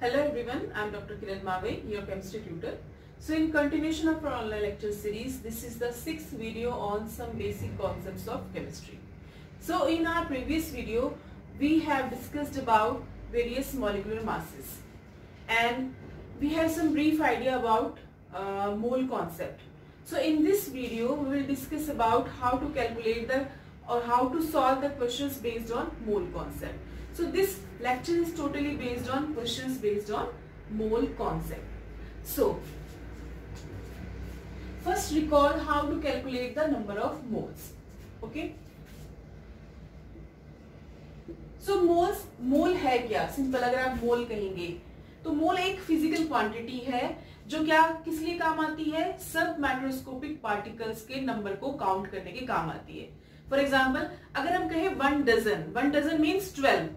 Hello everyone, I am Dr. Kiran Mave, your chemistry tutor. So in continuation of our online lecture series, this is the 6th video on some basic concepts of chemistry. So in our previous video, we have discussed about various molecular masses and we have some brief idea about mole concept. So in this video, we will discuss about how to calculate or how to solve the questions based on mole concept. So this lecture is totally based on questions based on mole concept. So first recall how to calculate the number of moles. Okay. So मोल है क्या? Simple अगर आप मोल कहेंगे तो मोल एक physical quantity है जो क्या किस लिए काम आती है? सब माइक्रोस्कोपिक पार्टिकल्स के नंबर को काउंट करने के काम आती है. फॉर एग्जाम्पल अगर हम कहें 1 dozen means 12.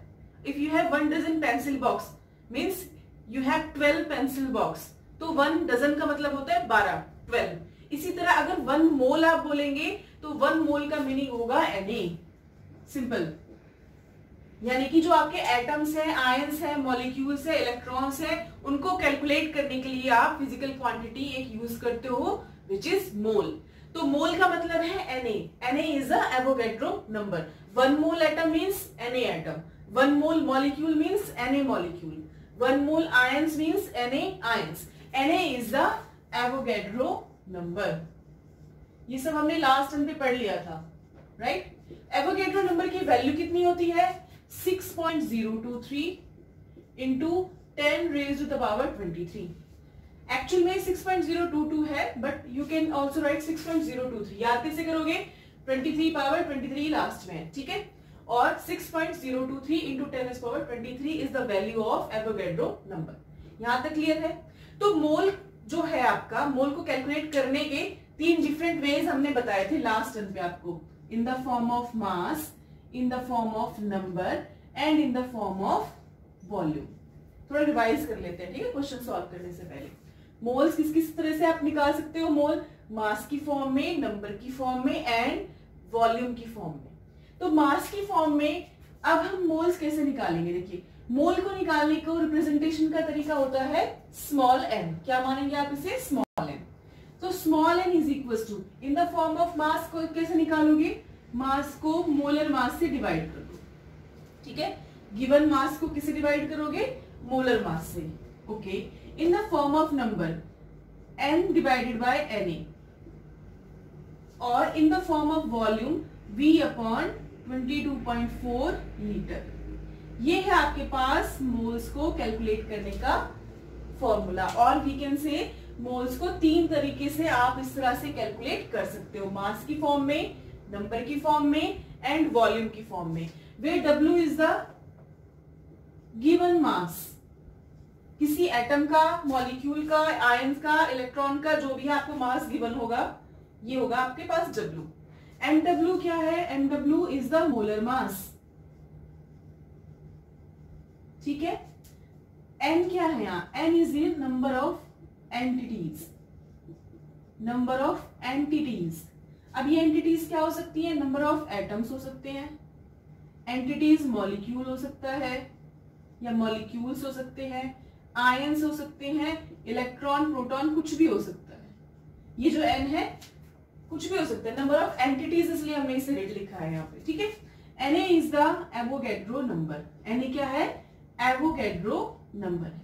If you have 1 dozen pencil box means you have 12 pencil box. तो 1 डजन का मतलब होता है 12, 12. इसी तरह अगर 1 मोल आप बोलेंगे तो 1 मोल का मीनिंग होगा Na. सिंपल. यानी कि जो आपके एटम्स हैं, आयंस हैं, मॉलिक्यूल्स हैं, इलेक्ट्रॉन्स हैं, उनको कैलकुलेट करने के लिए आप फिजिकल क्वांटिटी एक यूज करते हो विच इज मोल. तो मोल का मतलब है Na. Na is the Avogadro number. 1 mole atom means Na atom. 1 mole molecule means Na molecule. 1 mole ions means Na ions. Na is the Avogadro number. ये सब हमने लास्ट टाइम पे पढ़ लिया था, राइट? एवोगैड्रो नंबर की value कितनी होती है? 6.023 into 10 raised to the power 23. Actual में 6.022 है, but you can also right 6.023. याद कैसे करोगे? 23 पावर 23 लास्ट में, ठीक है? और 6.023 into 10 power 23 is the value of Avogadro number. यहां तक क्लियर है? तो मोल जो है आपका, मोल को कैलकुलेट करने के 3 डिफरेंट वेज हमने बताए थे लास्ट टाइम पे आपको. इन the form of mass, in the form of number and in the form of volume. थोड़ा रिवाइज कर लेते हैं, ठीक है? क्वेश्चन सॉल्व करने से पहले मोल्स किस किस तरह से आप निकाल सकते हो? मोल मास की फॉर्म में, नंबर की फॉर्म में एंड वॉल्यूम की फॉर्म में. तो मास की फॉर्म में अब हम मोल्स कैसे निकालेंगे? देखिए, मोल को निकालने को रिप्रेजेंटेशन का तरीका होता है स्मॉल एन. क्या मानेंगे आप इसे? Small N. तो small N is equal to in the form of mass को कैसे निकालोगे? मास को मोलर मास से डिवाइड कर दो, ठीक है? गिवन मास को किसे डिवाइड करोगे? मोलर मास से. Okay. In the form of number n divided by Na और इन the form of volume V upon 22.4 litre. ये है आपके पास मोल्स को कैलकुलेट करने का फॉर्मूला. और वी कैन से मोल्स को 3 तरीके से आप इस तरह से कैलकुलेट कर सकते हो. मास की फॉर्म में, नंबर की फॉर्म में एंड वॉल्यूम की फॉर्म में. वे W is the given mass. किसी एटम का, मॉलिक्यूल का, आयंस का, इलेक्ट्रॉन का, जो भी है आपको मास गिवन होगा, ये होगा आपके पास W. Mw क्या है? Mw इज द मोलर मास, ठीक है? N क्या है यहाँ? N is the number of entities. Number of entities. अब ये एंटिटीज क्या हो सकती है? नंबर ऑफ एटम्स हो सकते हैं, एंटिटीज मॉलिक्यूल हो सकता है या मॉलिक्यूल्स हो सकते हैं, आयंस हो सकते हैं, इलेक्ट्रॉन, प्रोटॉन, कुछ भी हो सकता है. ये जो एन है कुछ भी हो सकता है. नंबर ऑफ एंटिटीज इसलिए हमने इसे रेट लिखा है यहाँ पे, ठीक है? Na is the Avogadro number. Na क्या है? एवोगैड्रो नंबर है.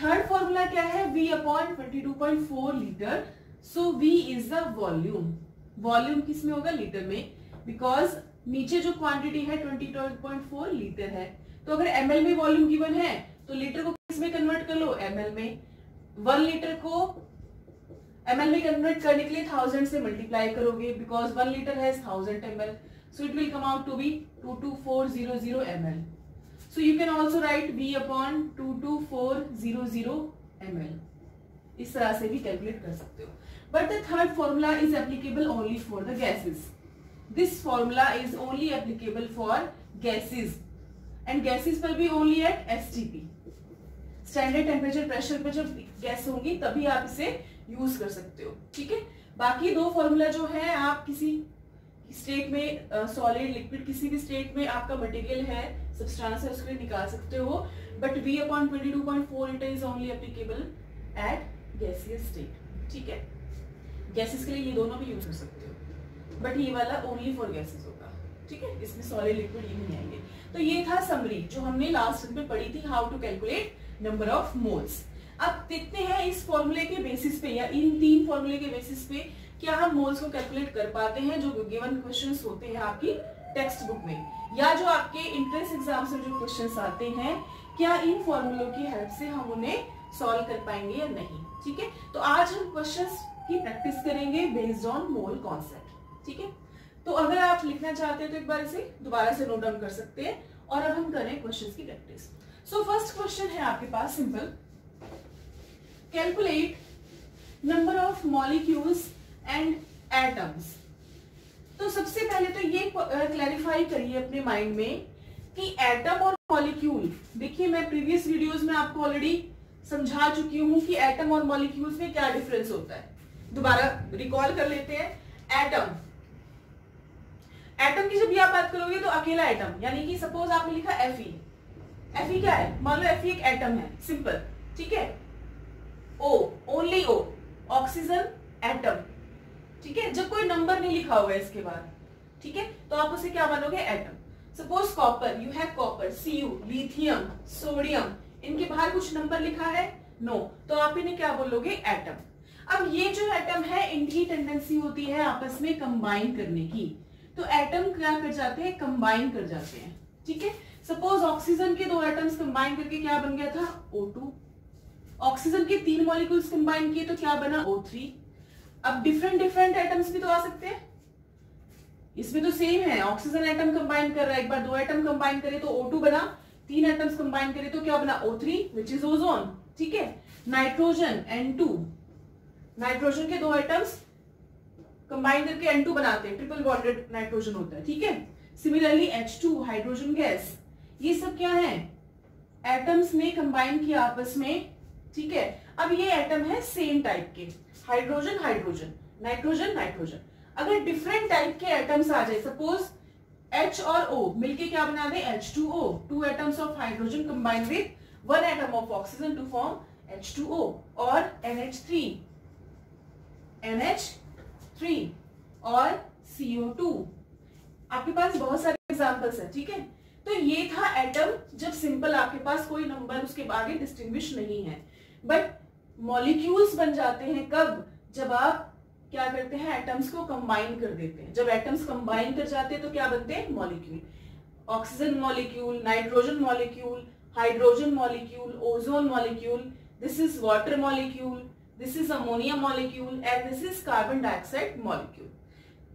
थर्ड फॉर्मूला क्या है? V upon 22.4 litre. So V is the volume. Volume किस में होगा? लीटर में. बिकॉज नीचे जो क्वांटिटी है 22.4 लीटर है. तो अगर ml में वॉल्यूम गिवन है तो लीटर को किस में कन्वर्ट कर लो? ml में. 1 लीटर को ml में कन्वर्ट करने के लिए 1000 से मल्टीप्लाई करोगे because 1 litre has 1000 ml. So it will come out to be 22400 ml. So you can also write V upon 22400 ml. इस तरह से भी कैलकुलेट कर सकते हो. But the third formula is applicable only for the gases. This formula is only applicable for gases and gases will be only at STP. Standard temperature pressure पे जब gas होंगी तभी आप इसे यूज कर सकते हो, ठीक है? बाकी 2 फॉर्मूला जो है आप किसी स्टेट में, सॉलिड, लिक्विड, किसी भी स्टेट में आपका मटेरियल है, सब्सटेंस है उसके लिए निकाल सकते हो, but V/22.4 it is only applicable at gaseous state. ठीक है, गैसेस के लिए ये दोनों भी यूज कर सकते हो, बट ये वाला ओनली फॉर गैसेस होगा। ठीक है, इसमें सॉलिड लिक्विड ये नहीं आएंगे। तो ये था समरी जो हमने लास्ट में पढ़ी थी, how to calculate number of moles. अब देखते हैं इस फॉर्मूले के बेसिस पे या इन 3 फॉर्मूले के बेसिस पे क्या हम मोल्स को कैलकुलेट कर पाते हैं जो गिवन क्वेश्चंस होते हैं आपकी टेक्स्ट बुक में, या जो आपके इंट्रेंस एग्जाम से जो क्वेश्चंस आते हैं, क्या इन फॉर्मूलों की हेल्प से हम उन्हें सॉल्व कर पाएंगे या नहीं। ठीक है, तो आज हम क्वेश्चंस की प्रैक्टिस करेंगे बेस्ड ऑन मोल कॉन्सेप्ट। ठीक है, तो अगर आप लिखना चाहते हैं तो एक बार इसे दोबारा से नोट डाउन कर सकते हैं, और अब हम करें क्वेश्चंस की प्रैक्टिस। सो फर्स्ट क्वेश्चन है आपके पास simple, calculate number of molecules and atoms. तो सबसे पहले तो ये क्लैरिफाई करिए अपने माइंड में कि एटम और मॉलिक्यूल, देखिए मैं प्रीवियस वीडियोस में आपको ऑलरेडी समझा चुकी हूं कि एटम और मॉलिक्यूल्स में क्या डिफरेंस होता है। दोबारा रिकॉल कर लेते हैं। एटम की जब भी आप बात करोगे तो अकेला एटम, यानी कि सपोज आपने लिखा Fe क्या है, मान लो Fe एक एटम है, सिंपल। ठीक है, O only O, oxygen atom. ठीक है, जब कोई नंबर नहीं लिखा हुआ है इसके बाद, ठीक है, तो आप उसे क्या मानोगे, atom. Suppose copper, you have copper, Cu, lithium, sodium, इनके बाहर कुछ नंबर लिखा है, नो, तो आप इन्हें क्या बोलोगे, एटम। अब ये जो एटम है इनकी टेंडेंसी होती है आपस में कंबाइन करने की, तो एटम क्या कर जाते हैं, कंबाइन कर जाते हैं। ठीक है, सपोज ऑक्सीजन के 2 एटम्स कंबाइन करके क्या बन गया था, O2। ऑक्सीजन के 3 मॉलिक्यूल्स कंबाइन किए तो क्या बना, O3। अब डिफरेंट एटम्स भी तो आ सकते हैं, इसमें तो सेम है, ऑक्सीजन एटम कंबाइन कर रहा है, एक बार 2 एटम कंबाइन करे तो O2 बना, 3 एटम्स कंबाइन करे तो क्या बना, O3 विच इज ओजोन। ठीक है, नाइट्रोजन N2, नाइट्रोजन के 2 एटम्स कंबाइन करके N2 बनाते हैं, ट्रिपल बॉन्डेड नाइट्रोजन होता है। ठीक है, सिमिलरली H2 हाइड्रोजन गैस, ये सब क्या है, एटम्स ने कंबाइन किया आपस में। ठीक है, अब ये एटम है सेम टाइप के, हाइड्रोजन हाइड्रोजन, नाइट्रोजन नाइट्रोजन। अगर डिफरेंट टाइप के एटम्स आ जाए, सपोज H और O मिलके क्या बना दे, H2O, 2 atoms of hydrogen combine with 1 atom of oxygen to form H2O, और NH3 और CO2। आपके पास बहुत सारे एग्जांपल्स है। ठीक है, तो ये था एटम जब सिंपल आपके पास कोई नंबर उसके आगे डिस्टिंग्विश नहीं है। बट मॉलिक्यूल्स बन जाते हैं कब, जब आप क्या करते हैं, एटम्स को कंबाइन कर देते हैं। जब एटम्स कंबाइन कर जाते हैं तो क्या बनते हैं, molecule. Oxygen molecule, nitrogen molecule, hydrogen molecule, ozone molecule, this is water molecule, this is ammonia molecule and this is carbon dioxide molecule.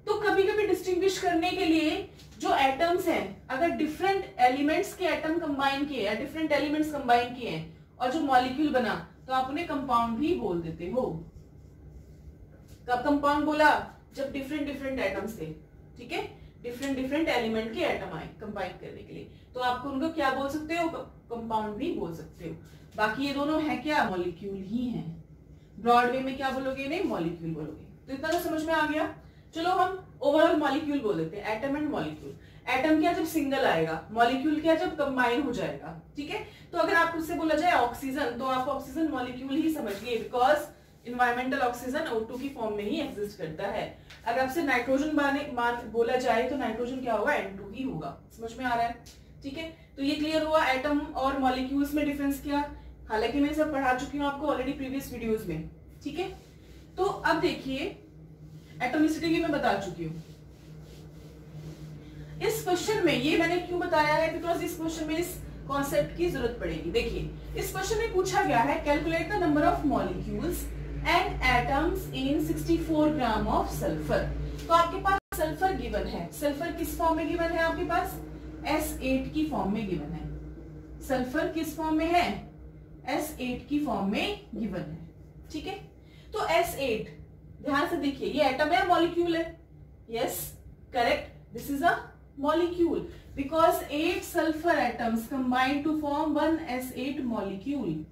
तो कभी कभी डिस्टिंग्विश करने के लिए जो एटम्स हैं, अगर डिफरेंट एलिमेंट्स के एटम कंबाइन किए या डिफरेंट एलिमेंट्स कंबाइन किए हैं और जो मॉलिक्यूल बना, तो आप उन्हें कंपाउंड भी बोल देते हो। कब कंपाउंड बोला, जब डिफरेंट एटम्स थे। ठीक है, डिफरेंट एलिमेंट के एटम आए कंबाइन करने के लिए, तो आपको उनको क्या बोल सकते हो, कंपाउंड भी बोल सकते हो। बाकी ये दोनों है क्या, मॉलिक्यूल ही है। ब्रॉड वे में क्या बोलोगे, नहीं मॉलिक्यूल बोलोगे। तो इतना तो समझ में आ गया। चलो हम ओवरऑल मॉलिक्यूल बोल देते हैं, एटम एंड मॉलिक्यूल। एटम क्या जब सिंगल आएगा, मॉलिक्यूल क्या जब कंबाइन हो जाएगा। ठीक है, तो अगर आपको उससे बोला जाए ऑक्सीजन, तो आप ऑक्सीजन मॉलिक्यूल ही समझिए, बिकॉज इन्वायरमेंटल ऑक्सीजन O2 की फॉर्म में ही एग्जिस्ट करता है। अगर आपसे नाइट्रोजन बोला जाए तो नाइट्रोजन क्या होगा, N2 ही होगा। समझ में आ रहा है। ठीक है, तो ये क्लियर हुआ एटम और मॉलिक्यूल्स में डिफरेंस क्या, हालांकि मैं सब पढ़ा चुकी हूँ आपको ऑलरेडी प्रीवियस वीडियोस में। ठीक है, तो अब देखिए एटॉमिसिटी की मैं बता चुकी हूँ। इस क्वेश्चन में ये मैंने क्यों बताया है, बिकॉज इस क्वेश्चन में इस कॉन्सेप्ट की जरूरत पड़ेगी। देखिए इस क्वेश्चन में पूछा गया है, calculate the number of molecules and atoms in 64 gram of sulphur. तो आपके पास सल्फर गिवन है, सल्फर किस फॉर्म में गिवन है, आपके पास S8 की फॉर्म में गिवन है। सल्फर किस फॉर्म में है, S8 की फॉर्म में गिवन है। ठीक है, तो S8 ध्यान से देखिए, ये एटम है मॉलिक्यूल है, yes correct, this is a molecule because 8 sulphur atoms combine to form 1 S8 molecule.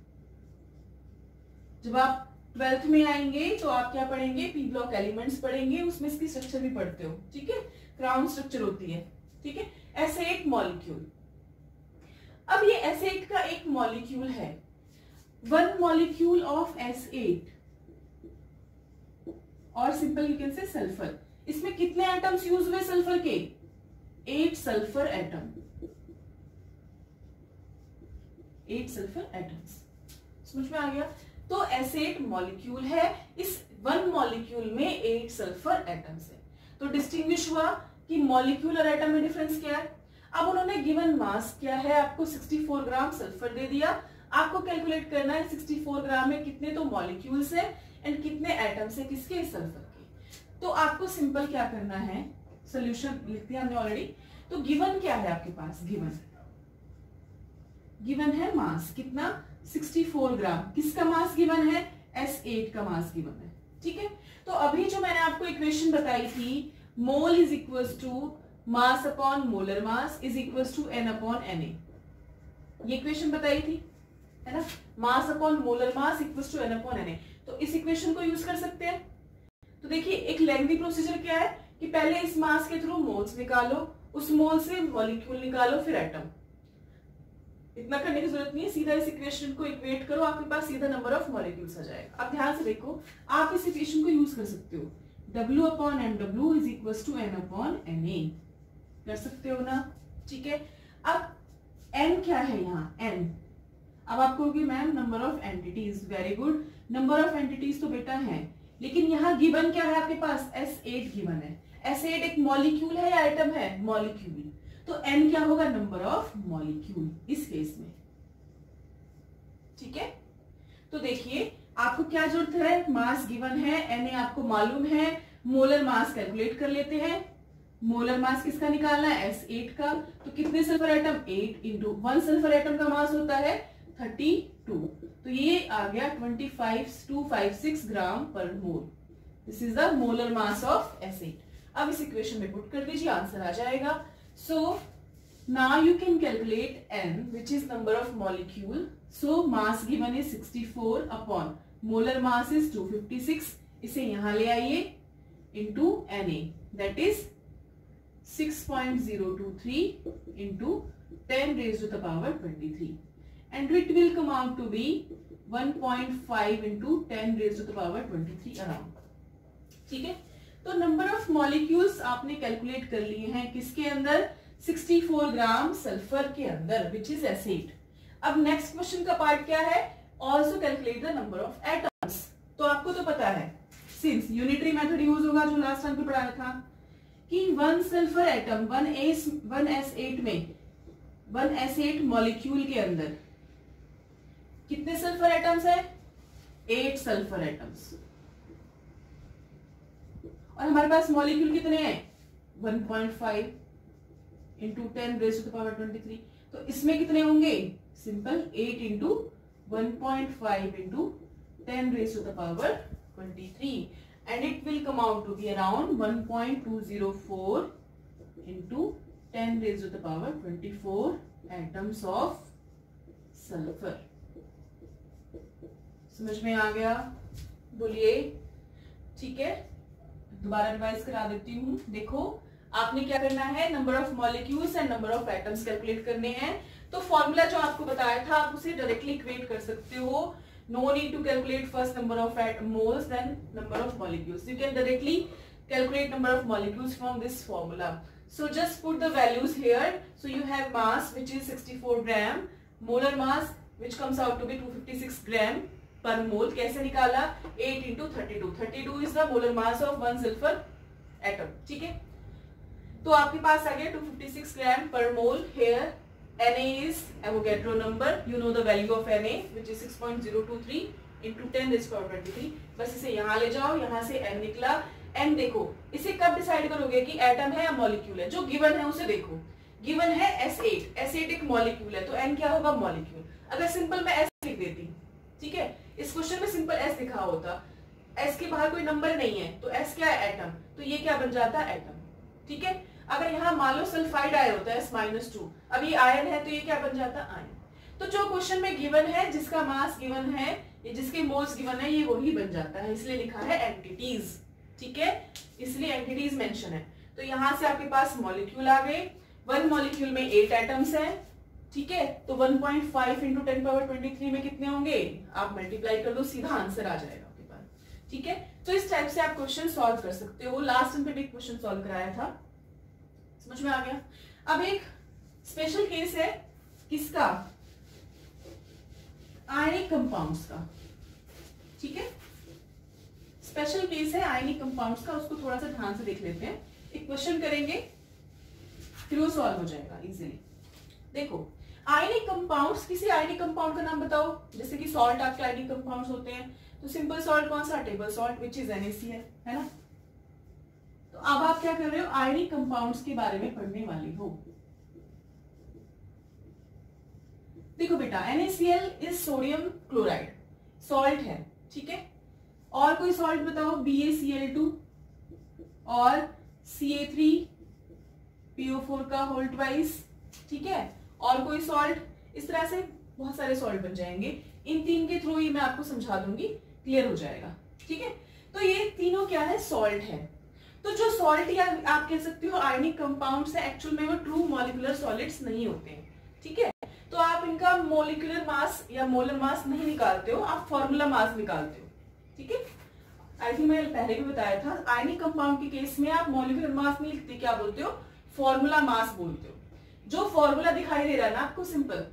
जब आप 12th में आएंगे तो आप क्या पढ़ेंगे, पी ब्लॉक एलिमेंट्स पढ़ेंगे, उसमें इसकी स्ट्रक्चर भी पढ़ते हो। ठीक है, क्राउन स्ट्रक्चर होती है। ठीक है, S8 मॉलिक्यूल। अब ये S8 का एक मॉलिक्यूल है, 1 मॉलिक्यूल ऑफ S8 और simple you can say sulphur. इसमें कितने एटम्स यूज हुए सल्फर के? 8 सल्फर एटम, 8 सल्फर एटम्स। समझ में आ गया? तो S8 मॉलिक्यूल है, इस 1 मॉलिक्यूल में 8 सल्फर एटम्स है। तो डिस्टिंग्विश हुआ कि मॉलिक्यूल और एटम में डिफरेंस क्या है। अब उन्होंने गिवन मास क्या है, आपको 64 ग्राम सल्फर दे दिया। आपको कैलकुलेट करना है 64 ग्राम में कितने तो मॉलिक्यूल्स है एंड कितने एटम्स है, किसके? सल्फर के। तो आपको सिंपल क्या करना है, सोल्यूशन लिख दिया हमने ऑलरेडी। तो गिवन क्या है आपके पास? गिवन है मास कितना? 64 ग्राम। किसका मास गिवन है? S8 का मास गिवन है। ठीक है, तो अभी जो मैंने आपको इक्वेशन बताई थी, mole is equals to mass upon molar mass is equals to N upon Na, ये इक्वेशन बताई थी, है ना? Mass upon molar mass equals to N upon Na। तो इस इक्वेशन को यूज कर सकते हैं। तो देखिए एक लेंथी प्रोसीजर क्या है कि पहले इस मास के थ्रू मोल्स निकालो, उस मोल से मॉलिक्यूल निकालो, फिर एटम। इतना करने की जरूरत नहीं है, सीधा इस इक्वेशन को इक्वेट करो, आपके पास सीधा नंबर ऑफ मॉलिक्यूल्स आ जाएगा। अब ध्यान से देखो, आप इस इक्वेशन को यूज कर सकते हो, W upon MW is equal to N upon Na, कर सकते हो ना? ठीक है, अब N क्या है यहाँ? N। अब आप कहोगे ma'am number of entities, very good, number of entities तो बेटा है, लेकिन यहाँ गिवन क्या है आपके पास? S8 गिवन है। S8 एक मॉलिक्यूल है या एटम है? मॉलिक्यूल। तो N क्या होगा? नंबर ऑफ मॉलिक्यूल इस केस में। ठीक है, तो देखिए आपको क्या जरूरत है, मास गिवन है, Na आपको मालूम है, मोलर मास कैलकुलेट कर लेते हैं। मोलर मास किसका निकालना है? S8 का। तो कितने sulphur atom? 8 into 1 sulphur atom का मास होता है 32, तो ये आ गया 25256 gram per mole. This is the molar mass of S8। अब इस इक्वेशन में पुट कर दीजिए, आंसर आ जाएगा। So now you can calculate N which is number of molecule. So mass given is 64 upon molar mass is 256, इसे यहां ले आइए, into Na that is 6.023 into 10 raised to the power 23, and it will come out to be 1.5 into 10 raised to the power 23 around. ठीक है, तो number of molecules आपने calculate कर लिए हैं किसके अंदर? 64 ग्राम सल्फर के अंदर, विच इज S8। अब नेक्स्ट क्वेश्चन का पार्ट क्या है? Also calculate the number of atoms. तो आपको तो पता है, सिंस यूनिटरी मेथड यूज होगा जो लास्ट टाइम पे पढ़ाया था, कि 1 सल्फर एटम 1S8 में 1S8 मॉलिक्यूल के अंदर कितने सल्फर एटम्स है? 8 सल्फर एटम्स। और हमारे पास मॉलिक्यूल कितने हैं? 1.5 into 10 raise to the power 23। तो इसमें कितने होंगे? Simple 8 into 1.5 into 10 raise to the power 23, and it will come out to be around 1.204 into 10 raised to the power 24 atoms of sulfur। समझ में आ गया? बोलिए। ठीक है, दोबारा रिवाइज करा देती हूँ। देखो आपने क्या करना है, number of molecules and number of atoms calculate करने हैं। तो फॉर्मूला जो आपको बताया था आप उसे डायरेक्टली इक्वेट कर सकते हो। No need to calculate first number of moles then number of molecules. You can directly calculate number of molecules from this formula. So just put the values here. So you have mass which is 64 gram, molar mass which comes out to be 256 gram per mole. कैसे निकाला? 8 into 32. 32 is the molar mass of 1 sulfur atom. ठीक है, तो आपके पास आ गया 256 gram per mole here. Na is Avogadro number. You know the value of Na, which is 6.023 into 10 raised to the power 23. बस इसे यहाँ ले जाओ, यहाँ से n निकला। n देखो, इसे कब डिसाइड करोगे कि एटम है या मॉलिक्यूल है? जो गिवन है उसे देखो। गिवन है S8, S8 एक मॉलिक्यूल है, तो n क्या होगा? मॉलिक्यूल। अगर सिंपल मैं S लिख देती, ठीक है, इस क्वेश्चन में सिंपल S लिखा होता, S के बाहर कोई नंबर नहीं है, तो S क्या है? एटम। तो ये क्या बन जाता? एटम। ठीक है, अगर यहाँ मान लो सल्फाइड आया होता है S-2, अब ये आयन है तो ये क्या बन जाता? आयन। तो जो क्वेश्चन में गिवन है, जिसका मास गिवन है, ये जिसके मोल्स गिवन है, ये वही बन जाता है, इसलिए लिखा है एंटिटीज। ठीक है, इसलिए एंटिटीज मेंशन है। तो यहाँ से आपके पास मॉलिक्यूल आ गए। 1 मॉलिक्यूल में 8 एटम्स हैं, ठीक है, तो 1.5 इंटू 10 पावर 23 में कितने होंगे, आप मल्टीप्लाई कर दो, सीधा आंसर आ जाएगा आपके पास। ठीक है, तो इस टाइप से आप क्वेश्चन सॉल्व कर सकते हो। लास्ट टाइम पे भी क्वेश्चन सॉल्व कराया था, समझ में आ गया। अब एक स्पेशल केस है किसका, आयनिक कंपाउंड्स का। ठीक है, स्पेशल केस है आयनिक कंपाउंड्स का, उसको थोड़ा सा ध्यान से देख लेते हैं। एक क्वेश्चन करेंगे फिर वो सॉल्व हो जाएगा इजीली। देखो, आयनिक कंपाउंड्स, किसी आयनिक कंपाउंड का नाम बताओ। जैसे कि सॉल्ट आपके आयनिक कंपाउंड्स होते हैं, तो सिंपल सॉल्ट कौन सा, table salt, which is NaCl, है ना। तो अब आप क्या कर रहे हो, आयनिक कंपाउंड्स के बारे में पढ़ने वाले हो। देखो बेटा, NaCl is sodium chloride, salt है। ठीक है, और कोई सॉल्ट बताओ, BaCl2 और Ca3PO4 का होल ट्वाइस। ठीक है, और कोई सॉल्ट, इस तरह से बहुत सारे सॉल्ट बन जाएंगे। इन तीन के थ्रू ही मैं आपको समझा दूंगी, क्लियर हो जाएगा। ठीक है, तो ये तीनों क्या है, सॉल्ट है। तो जो सॉल्ट या आप कह सकते हो आयनिक कंपाउंड्स है, एक्चुअल में वो ट्रू मॉलिक्यूलर सॉलिड्स नहीं होते हैं। ठीक है, तो आप इनका मॉलिक्यूलर मास या मोलर मास नहीं निकालते हो, आप फॉर्मूला मास निकालते हो। ठीक है, आई थिंक मैं पहले भी बताया था, आयनिक कंपाउंड के केस में आप मॉलिक्यूलर मास नहीं लिखते, क्या बोलते हो, फॉर्मूला मास बोलते हो। जो फॉर्मूला दिखाई दे रहा है ना आपको सिंपल,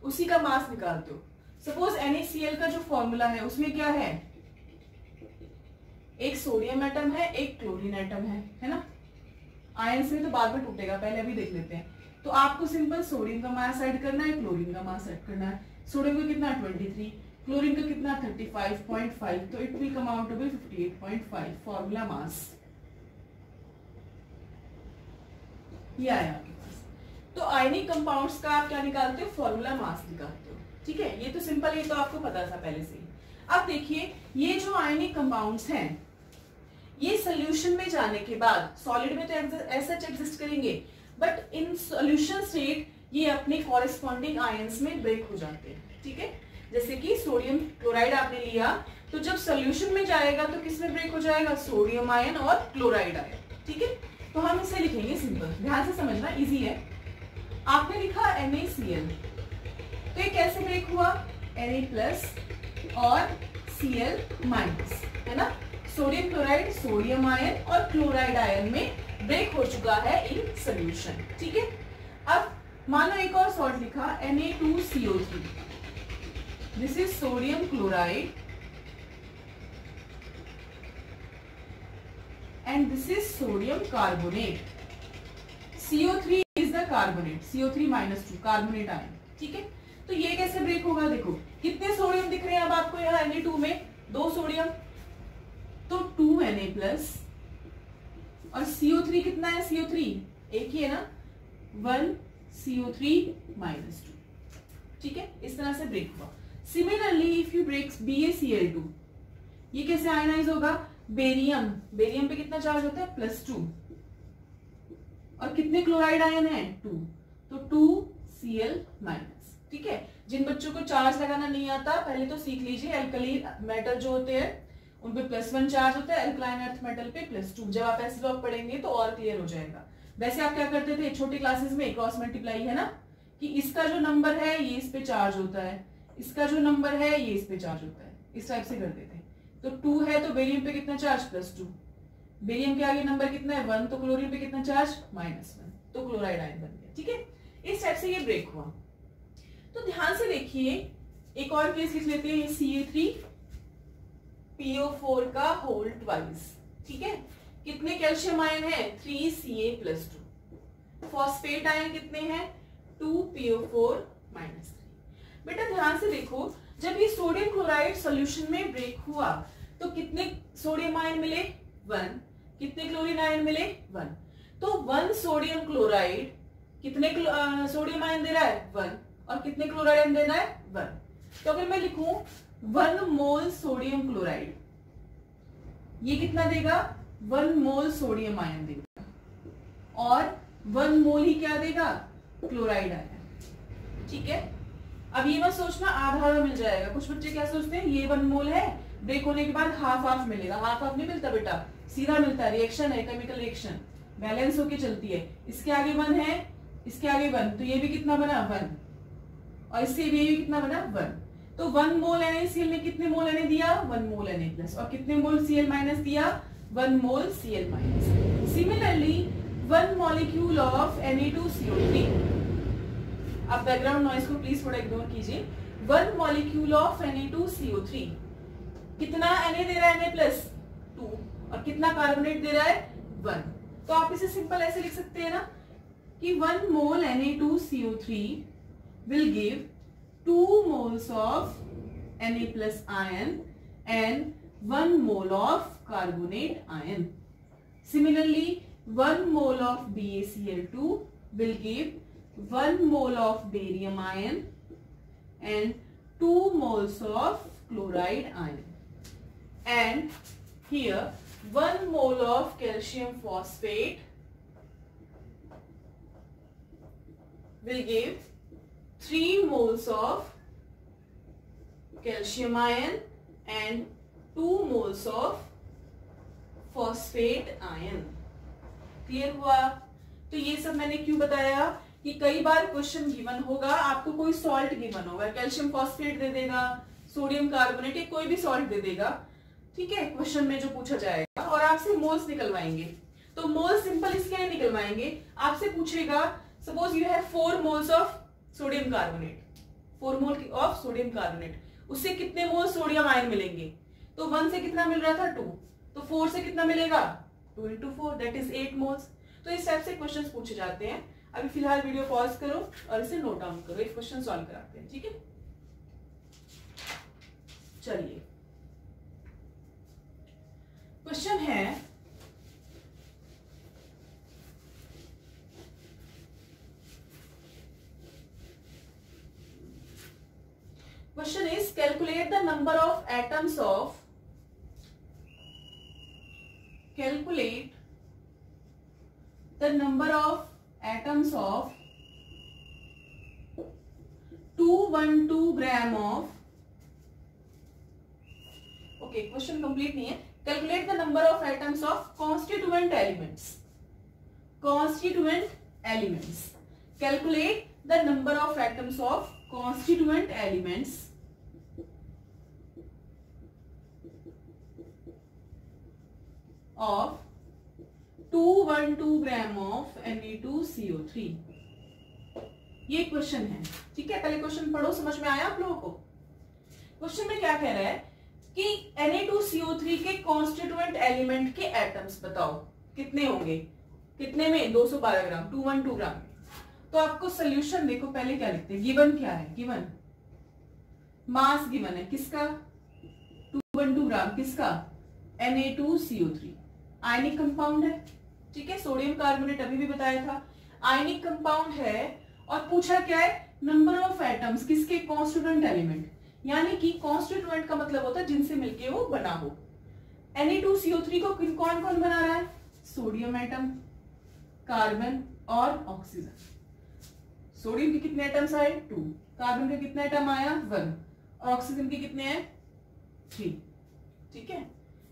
उसी का मास निकालते हो। सपोज NaCl का जो फॉर्मूला है उसमें क्या है, एक सोडियम एटम है, एक क्लोरीन एटम है ना। आयन से तो बाद में टूटेगा, पहले अभी देख लेते हैं। तो आपको सिंपल सोडियम का मास ऐड करना है, क्लोरीन का मास ऐड करना है। सोडियम का कितना 23, क्लोरीन का कितना 35.5, तो it will come out to be 58.5 formula mass. ये आया आपके पास। तो आयनिक कंपाउंड्स का आप क्या निकालते हो, फॉर्मूला मास निकालते हो। ठीक है, ये तो सिंपल, ये तो आपको पता था पहले से ही। अब देखिए, ये जो आयनिक कंपाउंड्स हैं, ये सोल्यूशन में जाने के बाद, सॉलिड में तो ऐसा एग्जिस्ट करेंगे, बट इन सोल्यूशन स्टेट ये अपने कॉरेस्पॉन्डिंग आयंस में ब्रेक हो जाते हैं। ठीक है, जैसे कि सोडियम क्लोराइड आपने लिया, तो जब सोल्यूशन में जाएगा तो किसमें ब्रेक हो जाएगा, सोडियम आयन और क्लोराइड आयन। ठीक है, तो हम इसे लिखेंगे सिंपल, ध्यान से समझना, इजी है। आपने लिखा NaCl, तो ये कैसे ब्रेक हुआ, Na+ और Cl-, है ना। सोडियम क्लोराइड सोडियम आयन और क्लोराइड आयन में ब्रेक हो चुका है इन सोल्यूशन। ठीक है, अब मानो एक और सॉल्ट लिखा Na2CO3, this is sodium chloride and this is sodium carbonate. CO3 is the carbonate, CO3-2 carbonate ion. ठीक है, तो ये कैसे ब्रेक होगा, देखो कितने सोडियम दिख रहे हैं अब आपको यहाँ Na2 में, 2 सोडियम, तो 2Na+ और CO3 कितना है, CO3 एक ही है ना, 1CO3-2। ठीक है, इस तरह से ब्रेक हुआ। Similarly if you break BaCl2, ये कैसे आयनाइज होगा, बेरियम, बेरियम पे कितना चार्ज होता है, +2, और कितने क्लोराइड आयन है, 2, तो 2Cl-। ठीक है, जिन बच्चों को चार्ज लगाना नहीं आता पहले तो सीख लीजिए, एल्कली मेटल जो होते हैं उन पे +1 चार्ज होता है, एल्कलाइन अर्थ मेटल पे +2। जब आप ऐसे लोग पढ़ेंगे तो और क्लियर हो जाएगा। वैसे आप क्या करते थे छोटी क्लासेस में, क्रॉस मल्टीप्लाई है ना, कि इसका जो नंबर है ये इस पे चार्ज होता है, इसका जो नंबर है ये इस पे चार्ज होता है, इस टाइप से करते थे। तो 2 है तो बेरियम पे कितना चार्ज, +2, बेरियम के आगे नंबर कितना है 1, तो क्लोरीन पे कितना चार्ज, -1, तो क्लोराइड आयन बन गया। ठीक है, इस टाइप से ये ब्रेक हुआ। तो ध्यान से देखिए, एक और केस लिख लेते हैं, Ca3PO4 का होल ट्वाइस। ठीक है, कितने कैल्शियम आयन है, 3Ca+2, फॉस्फेट आयन कितने हैं, 2PO4-3। बेटा ध्यान से देखो, जब ये सोडियम क्लोराइड सॉल्यूशन में ब्रेक हुआ तो कितने सोडियम आयन मिले, 1, कितने क्लोरीन आयन मिले, 1, तो 1 सोडियम क्लोराइड कितने सोडियम आयन दे रहा है, 1, और कितने क्लोराइड आयन देना है, 1। तो अगर मैं लिखूं 1 मोल सोडियम क्लोराइड, ये कितना देगा, 1 मोल सोडियम आयन देगा, और 1 मोल ही क्या देगा, क्लोराइड आयन। ठीक है, अब ये मत सोचना आधा आधा मिल जाएगा, कुछ बच्चे क्या सोचते हैं ये 1 मोल है, ब्रेक होने के बाद हाफ हाफ मिलेगा, हाफ हाफ नहीं मिलता बेटा, सीधा मिलता है, रिएक्शन है, केमिकल रिएक्शन बैलेंस होके चलती है। इसके आगे 1 है, इसके आगे 1, तो ये भी कितना बना, 1, और इससे भी कितना बना 1। तो 1 मोल NaCl ने कितने मोल Na दिया 1 मोल Na प्लस, और कितने मोल Cl माइनस दिया 1 मोल Cl minus. Similarly 1 molecule of Na2CO3, अब बैकग्राउंड नॉइज को प्लीज थोड़ा इग्नोर कीजिए। 1 मॉलिक्यूल ऑफ Na2CO3 कितना Na दे रहा है Na प्लस 2, और कितना कार्बोनेट दे रहा है 1। तो आप इसे सिंपल ऐसे लिख सकते हैं ना कि 1 मोल Na2CO3 will give 2 moles of Na plus ion and 1 mole of carbonate ion. Similarly, 1 mole of BaCl2 will give 1 mole of barium ion and 2 moles of chloride ion. And here 1 mole of calcium phosphate will give 3 moles of calcium ion and 2 moles of phosphate ion. Clear हुआ? तो ये सब मैंने क्यों बताया कि कई बार question given होगा, आपको कोई सॉल्ट गिवन होगा, कैल्शियम फॉस्फेट दे देगा, सोडियम कार्बोनेट या कोई भी सॉल्ट दे देगा, ठीक है, क्वेश्चन में जो पूछा जाएगा, और आपसे मोल्स निकलवाएंगे। तो मोल सिंपल इसके लिए निकलवाएंगे, आपसे पूछेगा suppose you have 4 moles of sodium carbonate, 4 mole of sodium carbonate, उससे कितने मोल सोडियम आयन मिलेंगे? तो 1 से कितना मिल रहा था 2, तो 4 से कितना मिलेगा 2 into 4 दैट इज 8 मोल्स। तो इस टाइप से क्वेश्चंस पूछे जाते हैं। अभी फिलहाल वीडियो पॉज करो और इसे नोट डाउन करो, एक क्वेश्चन सॉल्व कराते हैं, ठीक है। चलिए क्वेश्चन है Question is calculate the number of atoms of 212 gram of, okay, question complete नहीं है। Calculate the number of atoms of constituent elements. Constituent elements. Calculate the number of atoms of constituent elements of 212 gram of Na2CO3। ये question है, ठीक है। पहले question पढ़ो, समझ में आया आप लोगों को? क्वेश्चन में क्या कह रहा है कि Na2CO3 के कॉन्स्टिट्यूएंट एलिमेंट के एटम्स बताओ कितने होंगे, कितने में 212 ग्राम, 212 ग्राम। तो आपको सोल्यूशन देखो, पहले क्या लिखते हैं, गिवन क्या है, गिवन मास गिवन है किसका 212 ग्राम, किसका Na2CO3 आयनिक कंपाउंड है, ठीक है। सोडियम कार्बोनेट अभी भी बताया था आयनिक कंपाउंड है, और पूछा क्या है नंबर ऑफ एटम्स किसके कॉन्स्टिट्यूएंट एलिमेंट, यानी कि कॉन्स्टिट्यूएंट का मतलब होता है जिनसे मिलके वो बना हो। Na2CO3 को कौन कौन बना रहा है, सोडियम एटम, कार्बन और ऑक्सीजन। सोडियम के कितने एटम्स आए 2, कार्बन के कितने एटम आया 1, और ऑक्सीजन के कितने हैं 3, ठीक है।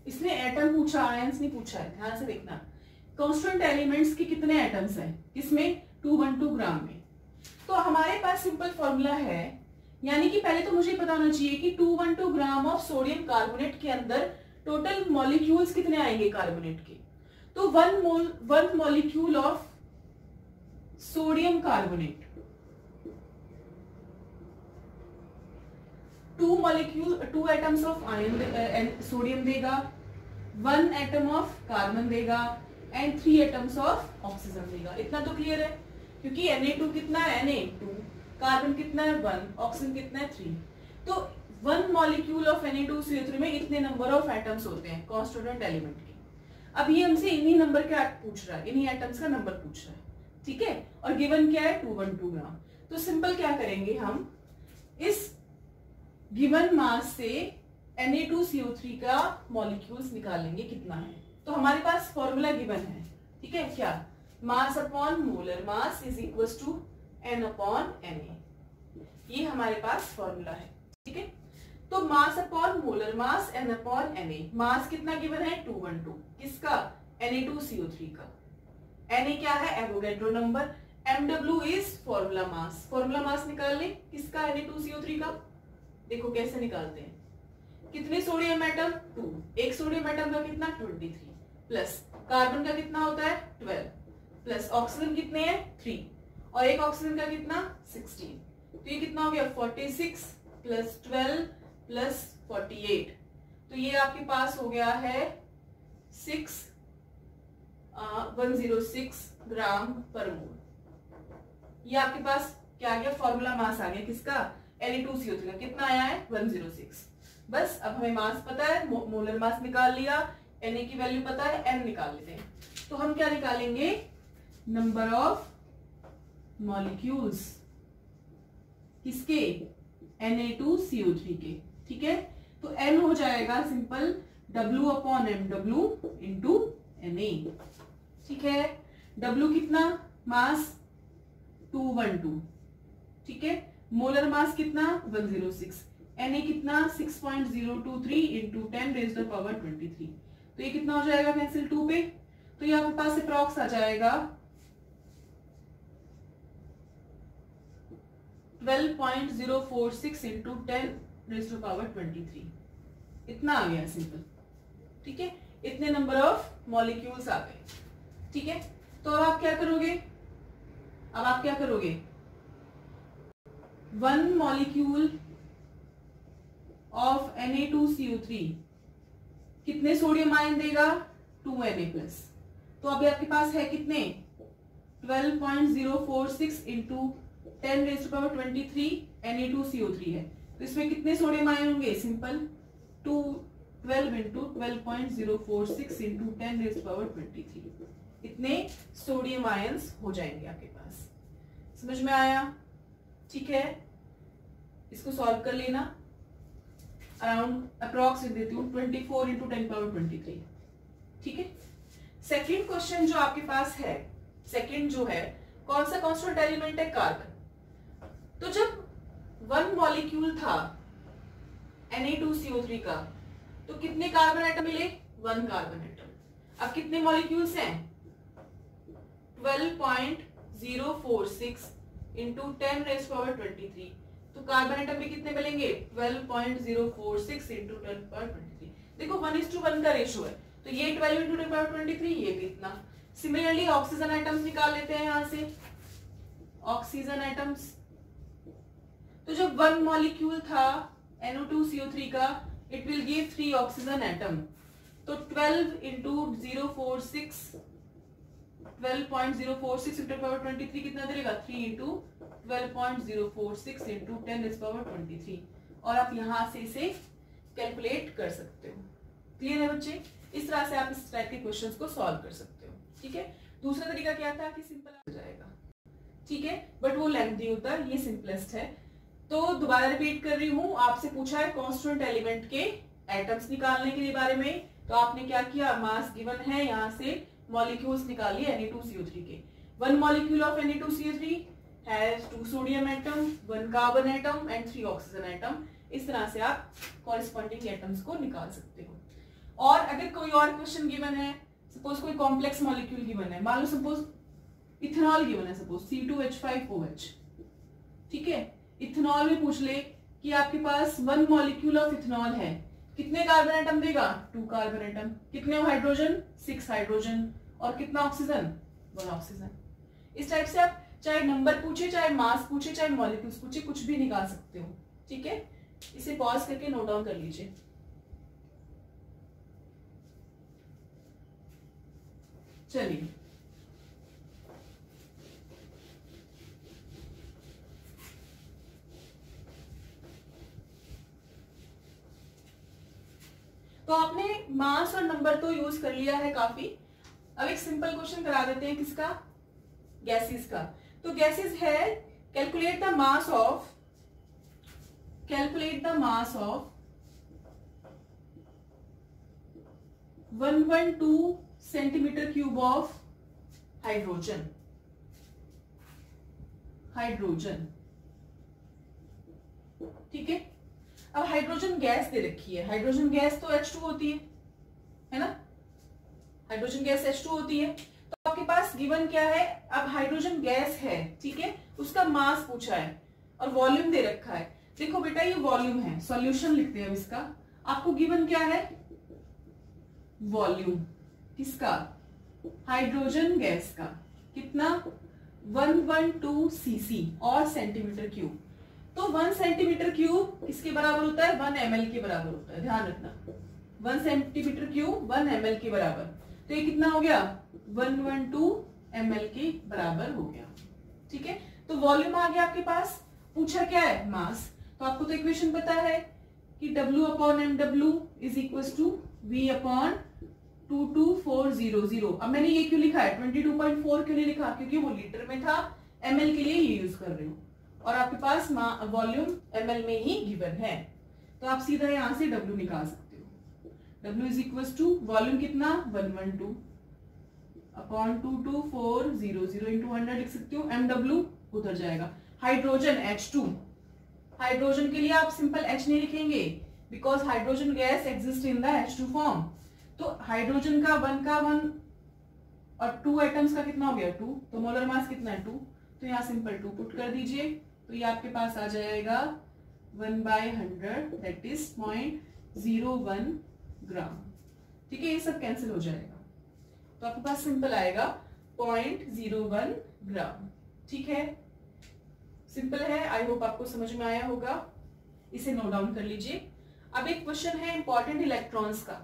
इसने एटम पूछा, आयंस नहीं पूछा है, ध्यान से देखना। कॉन्स्टेंट एलिमेंट्स के कितने एटम्स हैं, इसमें 212 ग्राम में। तो हमारे पास सिंपल फॉर्मूला है, यानी कि पहले तो मुझे पता होना चाहिए कि 212 ग्राम ऑफ सोडियम कार्बोनेट के अंदर टोटल मॉलिक्यूल्स कितने आएंगे कार्बोनेट के। तो 1 molecule of sodium carbonate, 2 atoms of ion sodium देगा, 1 एटम ऑफ कार्बन देगा एंड 3 एटम्स ऑफ ऑक्सीजन देगा। इतना तो क्लियर है, क्योंकि Na2 कितना है Na2, कार्बन कितना है 1, ऑक्सीजन कितना है 3। तो 1 मॉलिक्यूल ऑफ Na2CO3 में इतने नंबर ऑफ एटम्स होते हैं कॉन्स्टिट्यूएंट एलिमेंट के। अब ये हमसे इन्हीं नंबर का पूछ रहा है, इन्हीं एटम्स का नंबर पूछ रहा है, ठीक है। और गिवन क्या है 212 ग्राम। तो सिंपल क्या करेंगे, हम इस गिवन मास से Na2CO3 का मॉलिक्यूल्स निकालेंगे कितना है। तो हमारे पास फॉर्मूला गिवन है, ठीक है, क्या mass upon molar mass is equal to N upon Na, ये हमारे पास फॉर्मूला है, ठीक है। तो mass upon molar mass N upon Na, mass कितना गिवन है 212, किसका Na2CO3 का। Na क्या है Avogadro number, MW is formula mass. Formula mass निकाल लें किसका, Na2CO3 का। देखो कैसे निकालते हैं, कितने सोडियम एटम 2, एक सोडियम एटम का कितना 23, प्लस कार्बन का कितना होता है 12, प्लस ऑक्सीजन कितने हैं 3, और एक ऑक्सीजन का कितना 16। तो ये कितना हो गया 46 प्लस 12 प्लस 48, तो ये आपके पास हो गया है 106 ग्राम पर मोल। ये आपके पास क्या आ गया, फॉर्मूला मास आ गया किसका, Na2CO3 का। कितना आया है 106। बस अब हमें मास पता है, मोलर मास निकाल लिया, Na की वैल्यू पता है, M निकाल लेते हैं। तो हम क्या निकालेंगे, नंबर ऑफ मॉलिक्यूल्स किसके, Na2CO3 के। ठीक है, तो N हो जाएगा सिंपल W/MW इंटू Na। ठीक है, W कितना, मास 212, ठीक है, मोलर मास कितना 106, Na कितना 6.023 इंटू 10⁻23। तो ये कितना हो जाएगा कैंसिल 2 पे, तो ये आपके पास अप्रॉक्स आ जाएगा 12.046 इंटू 10⁻23। इतना आ गया सिंपल। ठीक है, इतने नंबर ऑफ मॉलिक्यूल्स आ गए। ठीक है, तो अब आप क्या करोगे, वन मॉलिक्यूल ऑफ Na2CO3 कितने सोडियम आयन देगा 2Na+। तो अभी आपके पास है कितने 12.046 इंटू 10⁻23 Na2CO3 है, तो इसमें कितने सोडियम आयन होंगे, सिंपल 12 इंटू 12.046 इंटू 10⁻23, इतने सोडियम आयंस हो जाएंगे आपके पास। समझ में आया। ठीक है, इसको सॉल्व कर लेना, अराउंड अप्रॉक्स देती हूँ 24 इंटू 10⁻23। ठीक है, सेकेंड क्वेश्चन जो आपके पास है, सेकेंड जो है कौन सा कांस्टेंट एलिमेंट है, कार्बन। तो जब वन मॉलिक्यूल था Na2CO3 का, तो कितने कार्बन एटम मिले, 1 कार्बन एटम। अब कितने मॉलिक्यूल्स हैं 12.046 इंटू 10⁻23, तो कार्बन एटम भी कितने मिलेंगे 12.046 इंटू 10⁻23। देखो 1:1 का रेशियो है, तो ये 12 इंटू 10⁻23, ये भी इतना। सिमिलरली ऑक्सीजन एटम्स निकाल लेते हैं यहां से, ऑक्सीजन एटम्स। तो जब वन मॉलिक्यूल था NO2CO3 का, it will give 3 oxygen atom. तो 12 इंटू 046 12.046 इंटू 10⁻23 कितना देगा 3 इंटू 12.046 इंटू 10⁻23, और आप यहां से इसे कैलकुलेट कर सकते हो। क्लियर है बच्चे, इस तरह से आप इस टाइप के क्वेश्चंस को सॉल्व कर सकते हो। ठीक है, दूसरा तरीका क्या था कि सिंपल हो जाएगा, ठीक है, बट वो लेंथी होता है, ये सिंपलेस्ट है। तो दोबारा रिपीट कर रही हूं, आपसे पूछा है कांस्टेंट एलिमेंट के एटम्स निकालने के बारे में, तो आपने क्या किया, मास गिवन है, यहां से मॉलिक्यूल्स निकालिए Na2CO3 के। One molecule of Na2CO3 has 2 sodium atom, 1 carbon atom and 3 oxygen atom. इस तरह से आप कॉरेस्पॉन्डिंग एटम्स को निकाल सकते हो। और अगर कोई और क्वेश्चन गिवन है, सपोज कोई कॉम्प्लेक्स मॉलिक्यूल गिवन है, मान लो सपोज इथेनॉल गिवन है, सपोज C2H5OH, ठीक है, इथेनॉल में पूछ ले कि आपके पास 1 मॉलिक्यूल ऑफ इथेनॉल है, कितने कार्बन एटम देगा 2 कार्बन एटम, कितने हाइड्रोजन 6 हाइड्रोजन, और कितना ऑक्सीजन 1 ऑक्सीजन। इस टाइप से आप चाहे नंबर पूछे, चाहे मास पूछे, चाहे मॉलिक्यूल्स पूछे, कुछ भी निकाल सकते हो। ठीक है, इसे पॉज करके नोट डाउन कर लीजिए। चलिए, तो आपने मास और नंबर तो यूज कर लिया है काफी। अब एक सिंपल क्वेश्चन करा देते हैं, किसका, गैसेस का। तो गैसेस है calculate the mass of 112 centimetre cube of hydrogen. ठीक है, अब हाइड्रोजन गैस दे रखी है, हाइड्रोजन गैस तो H2 होती है ना, हाइड्रोजन गैस H2 होती है। तो आपके पास गिवन क्या है, अब हाइड्रोजन गैस है, ठीक है, उसका मास पूछा है और वॉल्यूम दे रखा है। देखो बेटा ये वॉल्यूम है, सॉल्यूशन लिखते हैं अब इसका। आपको गिवन क्या है, वॉल्यूम किसका, हाइड्रोजन गैस का, कितना 112 सीसी और सेंटीमीटर क्यूब। तो 1 सेंटीमीटर क्यूब किसके बराबर होता है, 1 ml के बराबर होता है, ध्यान रखना 1 सेंटीमीटर क्यूब 1 ml के बराबर। तो ये कितना हो गया, 112 ml के बराबर हो गया, ठीक है। तो वॉल्यूम आ गया आपके पास, पूछा क्या है, मास। तो आपको तो इक्वेशन पता है कि W upon mW is equal to V upon 22400। अब मैंने ये क्यों लिखा है 22.4 क्यों नहीं लिखा, क्योंकि वो लीटर में था, ml के लिए ये यूज कर रही हूँ और आपके पास वॉल्यूम ml में ही गिवन है। तो आप सीधा यहां से W निकाल सकते हो। W is equal to volume कितना 112 अपॉन 22400 इंटू 100 लिख सकते हो, mW उधर जाएगा। हाइड्रोजन H2, हाइड्रोजन के लिए आप सिंपल H नहीं लिखेंगे because hydrogen gas exist in the H2 form. तो हाइड्रोजन का 1 और 2 एटम्स का कितना हो गया 2, तो मोलर मास कितना है 2, तो यहाँ सिंपल 2 पुट कर दीजिए, तो ये आपके पास आ जाएगा 1/100 दैट इज 0.01 ग्राम, ठीक है। ये सब कैंसिल हो जाएगा तो आपके पास सिंपल आएगा 0.01 ग्राम, ठीक है। सिंपल है, आई होप आपको समझ में आया होगा, इसे नोट डाउन कर लीजिए। अब एक क्वेश्चन है इंपॉर्टेंट इलेक्ट्रॉन्स का,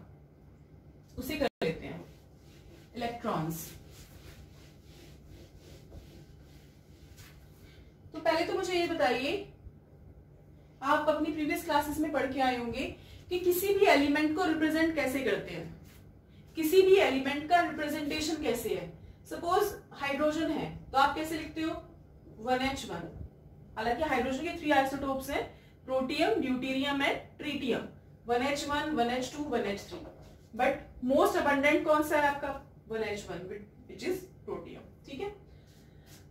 उसे कर लेते हैं। इलेक्ट्रॉन्स, तो पहले तो मुझे ये बताइए, आप अपनी प्रीवियस क्लासेस में पढ़ के आए होंगे कि किसी भी एलिमेंट को रिप्रेजेंट कैसे करते हैं, किसी भी एलिमेंट का रिप्रेजेंटेशन कैसे है। सपोज हाइड्रोजन है तो आप कैसे लिखते हो 1H1, हालांकि हाइड्रोजन के 3 आइसोटोप्स हैं, protium, deuterium and tritium, 1H1, 1H2, 1H3, but most abundant कौन सा है आपका 1H1 विच इज प्रोटियम, ठीक है।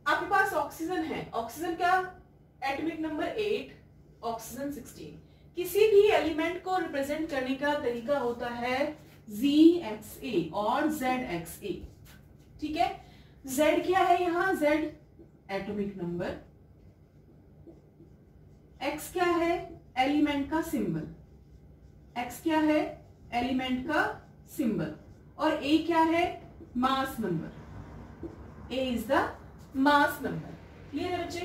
आपके पास ऑक्सीजन है, ऑक्सीजन का एटॉमिक नंबर 8, ऑक्सीजन 16। किसी भी एलिमेंट को रिप्रेजेंट करने का तरीका होता है ZXA और ZXA, ठीक है। Z क्या है यहाँ, Z एटॉमिक नंबर, X क्या है एलिमेंट का सिंबल, X क्या है एलिमेंट का सिंबल, और A क्या है mass number, A is the mass number. Clear है बच्चे।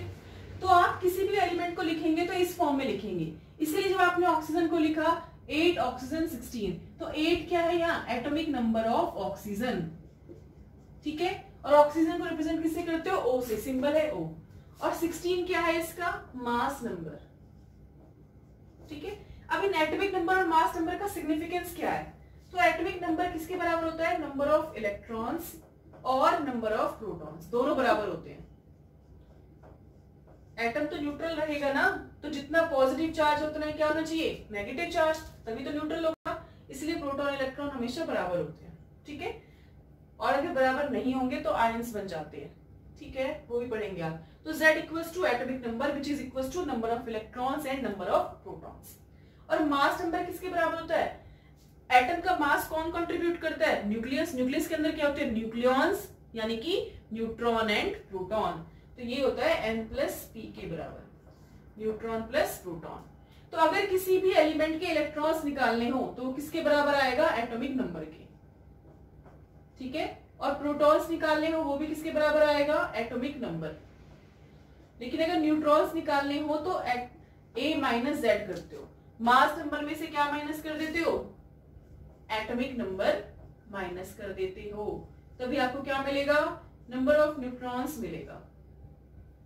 तो आप किसी भी एलिमेंट को लिखेंगे तो इस फॉर्म में लिखेंगे, इसलिए जब आपने ऑक्सीजन को लिखा 8 ऑक्सीजन 16, तो 8 क्या है यहाँ एटॉमिक नंबर ऑफ ऑक्सीजन, ठीक है। और ऑक्सीजन को रिप्रेजेंट किससे करते हो, O से, सिंबल है O, और 16 क्या है इसका मास नंबर, ठीक है। अब इन एटॉमिक नंबर और मास नंबर का सिग्निफिकेंस क्या है, तो एटॉमिक नंबर किसके बराबर होता है, नंबर ऑफ इलेक्ट्रॉन्स और नंबर ऑफ प्रोटॉन्स, दोनों बराबर होते हैं। एटम तो न्यूट्रल रहेगा ना, तो जितना पॉजिटिव चार्ज उतना क्या होना चाहिए नेगेटिव चार्ज, तभी तो न्यूट्रल होगा, इसलिए प्रोटॉन इलेक्ट्रॉन हमेशा बराबर होते हैं, ठीक है। और अगर बराबर नहीं होंगे तो आयंस बन जाते हैं, ठीक है, वो भी पढ़ेंगे आप। तो Z equals to atomic number which is equals to number of electrons and number of protons. और मास नंबर किसके बराबर होता है, एटम का मास कौन कंट्रीब्यूट करता है, न्यूक्लियस, न्यूक्लियस के अंदर क्या होते हैं न्यूक्लियॉन्स, यानी कि न्यूट्रॉन एंड प्रोटॉन, तो ये होता है N+P के बराबर, न्यूट्रॉन प्लस प्रोटॉन। तो अगर किसी भी एलिमेंट के इलेक्ट्रॉन्स निकालने हो तो किसके बराबर आएगा एटॉमिक नंबर के, ठीक है। और प्रोटॉन्स निकालने हो वो भी किसके बराबर आएगा एटॉमिक नंबर। लेकिन अगर न्यूट्रॉन्स निकालने हो तो A माइनस Z करते हो, मास नंबर में से क्या माइनस कर देते हो एटॉमिक नंबर माइनस कर देते हो, तभी आपको क्या मिलेगा नंबर ऑफ न्यूट्रॉन्स मिलेगा।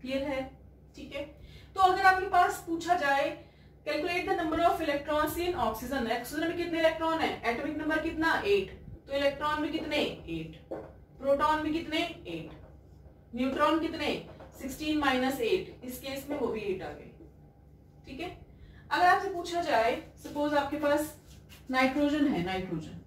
क्लियर है, ठीक है। तो अगर आपके पास पूछा जाए calculate the number of electrons in oxygen, oxygen में कितने इलेक्ट्रॉन है, एटॉमिक नंबर कितना 8, तो इलेक्ट्रॉन में कितने 8, प्रोटॉन में कितने 8, न्यूट्रॉन कितने 16 माइनस 8, इस केस में वो भी 8 आ गए, ठीक है। अगर आपसे पूछा जाए सपोज आपके पास नाइट्रोजन है, नाइट्रोजन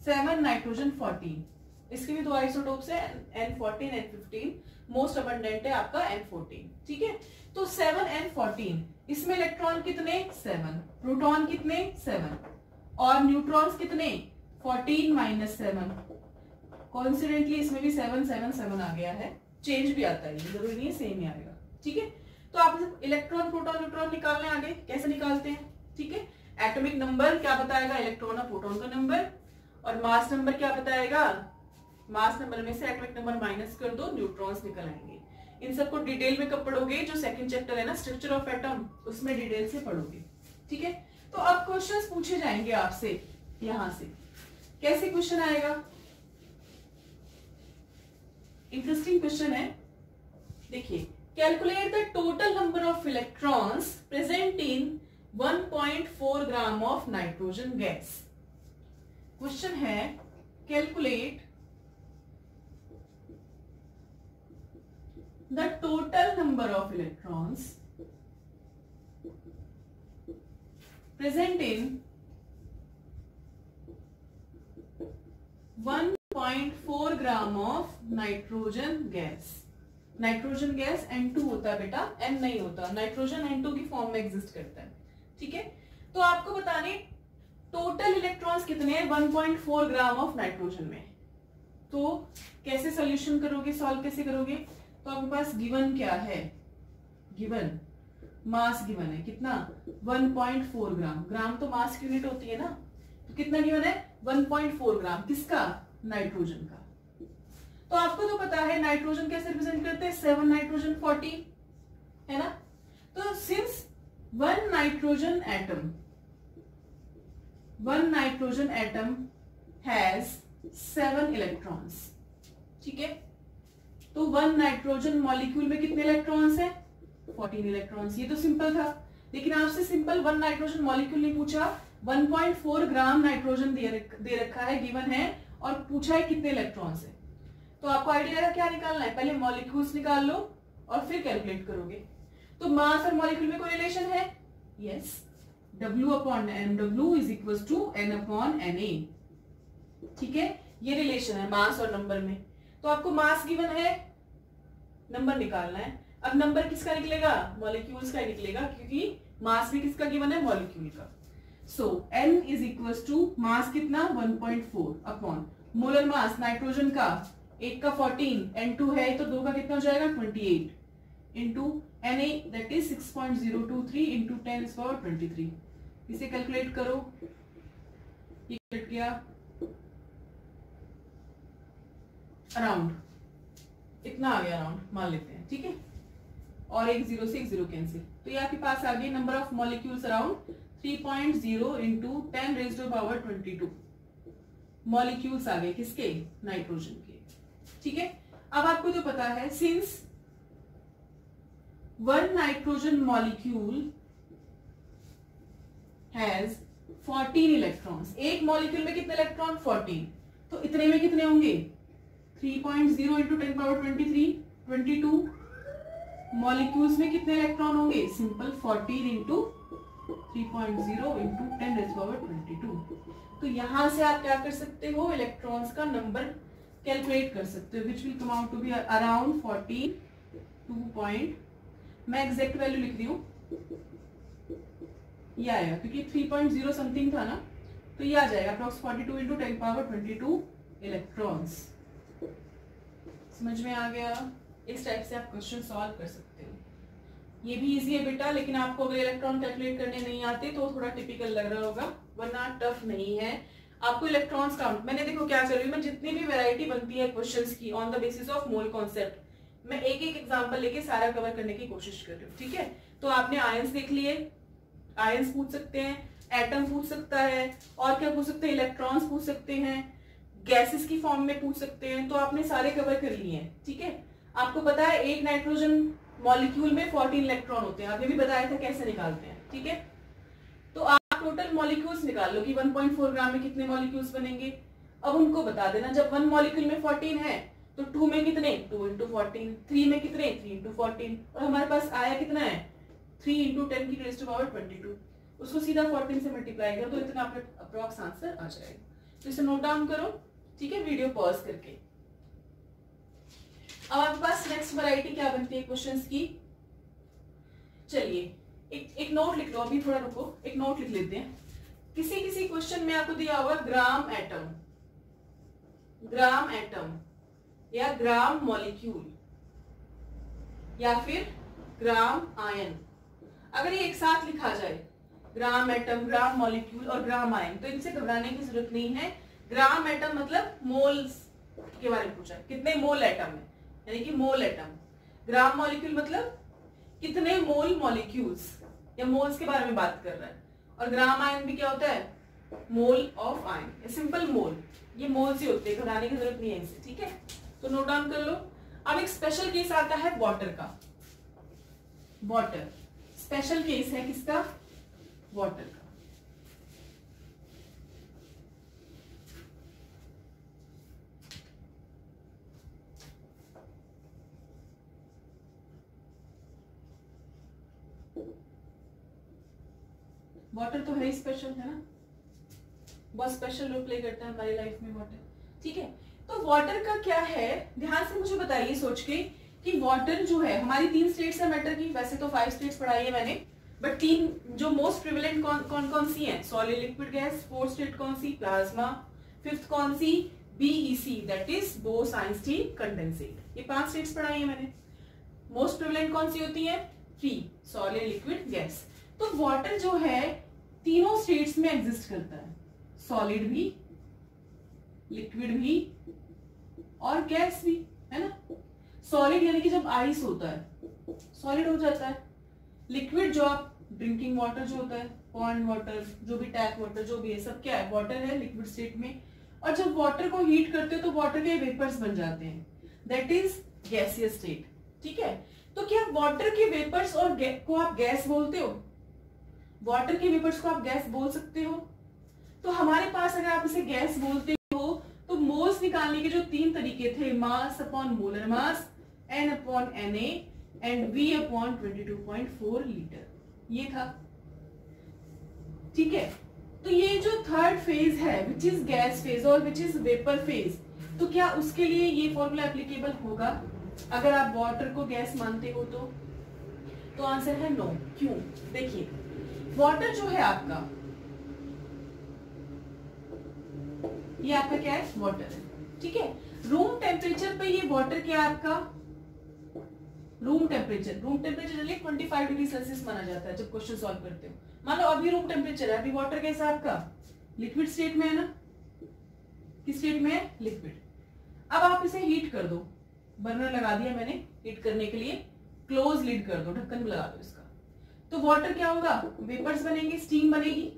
7 नाइट्रोजन 14, इसके भी 2 आइसोटोप्स है N14 N15, मोस्ट अबंडेंट है आपका N14, ठीक है। तो 7 N14, इसमें इलेक्ट्रॉन कितने 7, प्रोटॉन कितने 7, और न्यूट्रॉन्स कितने 14 माइनस 7, कॉन्सिडेंटली इसमें भी 7 7 7 आ गया है, चेंज भी आता है, जरूरी नहीं सेम ही आएगा। ठीक है, तो आप इलेक्ट्रॉन प्रोटॉन न्यूट्रॉन निकालने आगे कैसे निकालते हैं। ठीक है, एटॉमिक नंबर क्या बताएगा, इलेक्ट्रॉन और प्रोटॉन का नंबर, और मास नंबर क्या बताएगा, मास नंबर में से एटॉमिक नंबर माइनस कर दो, न्यूट्रॉन्स निकल आएंगे। इन सबको डिटेल में कब पढ़ोगे, जो सेकंड चैप्टर है ना स्ट्रक्चर ऑफ एटम, उसमें डिटेल से पढ़ोगे। ठीक है, तो अब क्वेश्चंस पूछे जाएंगे आपसे यहां से। कैसे क्वेश्चन आएगा, इंटरेस्टिंग क्वेश्चन है। देखिए, calculate the total number of electrons present in 1.4 gram of nitrogen gas. Question है, calculate the total number of electrons present in 1.4 gram of nitrogen gas. Nitrogen gas N2 होता है बेटा, N नहीं होता, nitrogen N2 की form में exist करता है। ठीक है, तो आपको बताने टोटल इलेक्ट्रॉन्स कितने हैं 1.4 ग्राम ऑफ नाइट्रोजन में। तो कैसे सॉल्यूशन करोगे, सॉल्व कैसे करोगे, तो आपके पास गिवन क्या है, गिवन मास गिवन है कितना 1.4 ग्राम, ग्राम तो मास की यूनिट होती है ना, तो कितना गिवन है 1.4 ग्राम, किसका, नाइट्रोजन का। तो आपको तो पता है नाइट्रोजन कैसे रिप्रेजेंट करते हैं, 7 नाइट्रोजन 40 है ना। तो since one nitrogen atom has 7 electrons. ठीक है, तो वन नाइट्रोजन मॉलिक्यूल में कितने इलेक्ट्रॉन्स है, 14 इलेक्ट्रॉन्स। ये तो सिंपल था, लेकिन आपसे सिंपल वन नाइट्रोजन मॉलिक्यूल नहीं पूछा, 1.4 ग्राम नाइट्रोजन दे रखा है, गिवन है, और पूछा है कितने इलेक्ट्रॉन्स है। तो आपको आइडिया है क्या निकालना है, पहले मॉलिक्यूल्स निकाल लो और फिर कैलकुलेट करोगे। तो मास और मॉलिक्यूल में कोई रिलेशन है, yes, W/mW is equal to N/Na। ठीक है, ये रिलेशन है मास और नंबर में। तो आपको मास गिवन है, नंबर निकालना है। अब नंबर किसका निकलेगा, मॉलिक्यूल्स का निकलेगा, क्योंकि मास भी किसका गिवन है, मॉलिक्यूल का। So N is equal to mass कितना 1.4 अपॉन मोलर मास नाइट्रोजन का 1 का 14, N2 है तो 2 का कितना हो जाएगा 28 into Na that is 6.023 into 10⁻23। इसे कैलकुलेट करो, ये कैलकुलेट किया अराउंड इतना आ गया, अराउंड मान लेते हैं। ठीक है, और एक 0 से एक 0 कैंसिल, तो ये आपके पास आ गई number of molecules around 3.0 into 10⁻22 molecules आ गए, किसके, नाइट्रोजन के। ठीक है, अब आपको जो पता है since one nitrogen molecule has 14 electrons, एक मॉलिक्यूल में कितने इलेक्ट्रॉन 14, तो इतने में कितने होंगे 3.0 इंटू 10⁻23 22 मॉलिक्यूल्स में कितने इलेक्ट्रॉन होंगे, सिंपल 14 इंटू 3.0 इंटू 10⁻22। तो यहां से आप क्या कर सकते हो, इलेक्ट्रॉन्स का नंबर कैलकुलेट कर सकते हो, which will come out to be around 42 मैं एग्जैक्ट वैल्यू लिख रही हूँ, ये आएगा क्योंकि 3.0 समथिंग था ना, तो ये आ जाएगा अप्रॉक्स 42 इंटू 10⁻22 इलेक्ट्रॉन्स। समझ में आ गया, इस टाइप से आप क्वेश्चन सॉल्व कर सकते हो। ये भी इजी है बेटा, लेकिन आपको अगर इलेक्ट्रॉन कैलकुलेट करने नहीं आते तो थोड़ा टिपिकल लग रहा होगा, वरना टफ नहीं है। आपको इलेक्ट्रॉन्स काउंट, मैंने देखो क्या कर रही हूँ, मैं जितनी भी वैरायटी बनती है क्वेश्चंस की on the basis of mole concept, मैं एक एक एग्जांपल लेके सारा कवर करने की कोशिश कर रही हूँ। ठीक है, तो आपने आयंस देख लिए, आयंस पूछ सकते हैं, एटम पूछ सकता है, और क्या पूछ सकते हैं, इलेक्ट्रॉन्स पूछ सकते हैं, गैसेस की फॉर्म में पूछ सकते हैं, तो आपने सारे कवर कर लिए हैं। ठीक है, आपको पता है एक नाइट्रोजन मॉलिक्यूल में 14 इलेक्ट्रॉन होते हैं, आपने भी बताया था कैसे निकालते हैं। ठीक है, तो आप टोटल मॉलिक्यूल्स निकाल लो कि 1.4 ग्राम में कितने मॉलिक्यूल्स बनेंगे। अब उनको बता देना, जब वन मॉलिक्यूल में 14 है तो 2 में कितने, 2 इंटू 14, 3 में कितने, 3 इंटू 14, और हमारे पास आया कितना है 3 इंटू 10 की रेज़ टू पावर 22, उसको सीधा 14 से मल्टीप्लाई करो तो इतना आपका अप्रॉक्स आंसर आ जाएगा। तो इसे नोट डाउन करो। ठीक है, वीडियो पॉज करके। अब आपके पास नेक्स्ट वैरायटी क्या बनती है क्वेश्चंस की, चलिए एक नोट लिख लो, अभी थोड़ा रुको, एक नोट लिख लेते हैं। किसी किसी क्वेश्चन में आपको दिया होगा ग्राम एटम, ग्राम एटम या ग्राम मॉलिक्यूल या फिर ग्राम आयन, अगर ये एक साथ लिखा जाए ग्राम एटम, ग्राम मॉलिक्यूल और ग्राम आयन, तो इनसे घबराने की जरूरत नहीं है। ग्राम एटम मतलब मोल्स के बारे में पूछा है, कितने मोल एटम है, यानी कि मोल एटम। ग्राम मॉलिक्यूल मतलब कितने मोल मॉलिक्यूल्स या मोल्स के बारे में बात कर रहा है। और ग्राम आयन भी क्या होता है, mole of ion, simple mole, ये मोल्स ही होते हैं, घबराने की जरूरत नहीं है इनसे, ठीक है। तो नोट डाउन कर लो। अब एक स्पेशल केस आता है वाटर का। वाटर स्पेशल केस है किसका, वाटर का। वाटर तो है ही स्पेशल, है ना, बहुत स्पेशल रोल प्ले करता है हमारी लाइफ में वाटर, ठीक है। तो वाटर का क्या है, ध्यान से मुझे बताइए सोच के कि वाटर जो है, हमारी 3 स्टेट्स है मैटर की, वैसे तो 5 स्टेट्स पढ़ाई है मैंने, बट 3 जो मोस्ट प्रिवेलेंट कौन सी है, solid, liquid, gas. 4th state कौन सी, प्लाज्मा। 5th कौन सी, BEC, that is Bose Einstein condensate. ये 5 स्टेट्स पढ़ाई है मैंने। मोस्ट प्रिवेलेंट कौन सी होती है, 3, सॉलिड, लिक्विड, गैस। तो वाटर जो है तीनों स्टेट्स में एग्जिस्ट करता है, सॉलिड भी, लिक्विड भी और गैस भी, है ना। सॉलिड यानी कि जब आइस होता है सॉलिड हो जाता है। लिक्विड जो आप ड्रिंकिंग वाटर जो होता है, पॉन्ड वाटर, जो भी टैप वाटर, जो भी है, सब क्या है, वाटर है लिक्विड स्टेट में। और जब वाटर को हीट करते हो तो वाटर के वेपर्स बन जाते हैं, दैट इज गैसियस स्टेट, ठीक है। तो क्या वाटर के वेपर्स और को आप गैस बोलते हो, वाटर के वेपर्स को आप गैस बोल सकते हो। तो हमारे पास अगर आप इसे गैस बोलते हो तो मोल्स निकालने के जो 3 तरीके थे, मास upon molar mass, N upon Na and V upon 22.4 litre, ये था, ठीक है। तो ये जो 3rd फेज है विच इज गैस फेज और विच इज वेपर फेज, तो क्या उसके लिए ये फॉर्मूला एप्लीकेबल होगा अगर आप वाटर को गैस मानते हो तो आंसर है नो। क्यों, देखिए वाटर जो है आपका, ये आपका क्या है, वाटर है, ठीक है। रूम टेम्परेचर पे ये वाटर क्या है आपका, रूम टेम्परेचर चलिए 25 डिग्री सेल्सियस माना जाता है जब क्वेश्चन सॉल्व करते हो। मान लो अभी रूम टेम्परेचर है, अभी वाटर कैसा है आपका, लिक्विड स्टेट में है ना, किस स्टेट में है, लिक्विड। अब आप इसे हीट कर दो, बर्नर लगा दिया मैंने हीट करने के लिए, क्लोज लिड कर दो, ढक्कन लगा दो इसका, तो वाटर क्या होगा, वेपर्स बनेंगे, स्टीम बनेगी,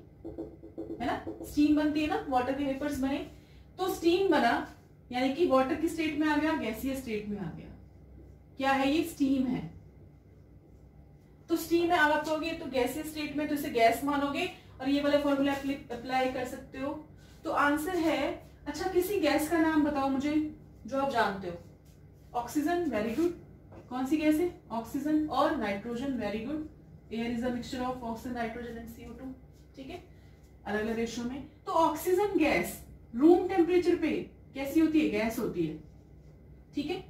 है ना, स्टीम बनती है ना, वाटर के वेपर्स बने, तो स्टीम बना, यानी कि वाटर की स्टेट में आ गया, गैसीय स्टेट में आ गया, क्या है ये, स्टीम है। तो स्टीम है, अब आप कहोगे तो गैसीय स्टेट में, तो इसे गैस मानोगे और ये वाला फॉर्मूला अप्लाई कर सकते हो। तो आंसर है, अच्छा किसी गैस का नाम बताओ मुझे जो आप जानते हो। Oxygen, very good. कौन सी गैस है, ऑक्सीजन और nitrogen, very good. Air is a mixture of oxygen, nitrogen and CO2, ठीक है, अलग अलग रेशियो में। तो ऑक्सीजन गैस रूम टेम्परेचर पे कैसी होती है, गैस होती है, ठीक है।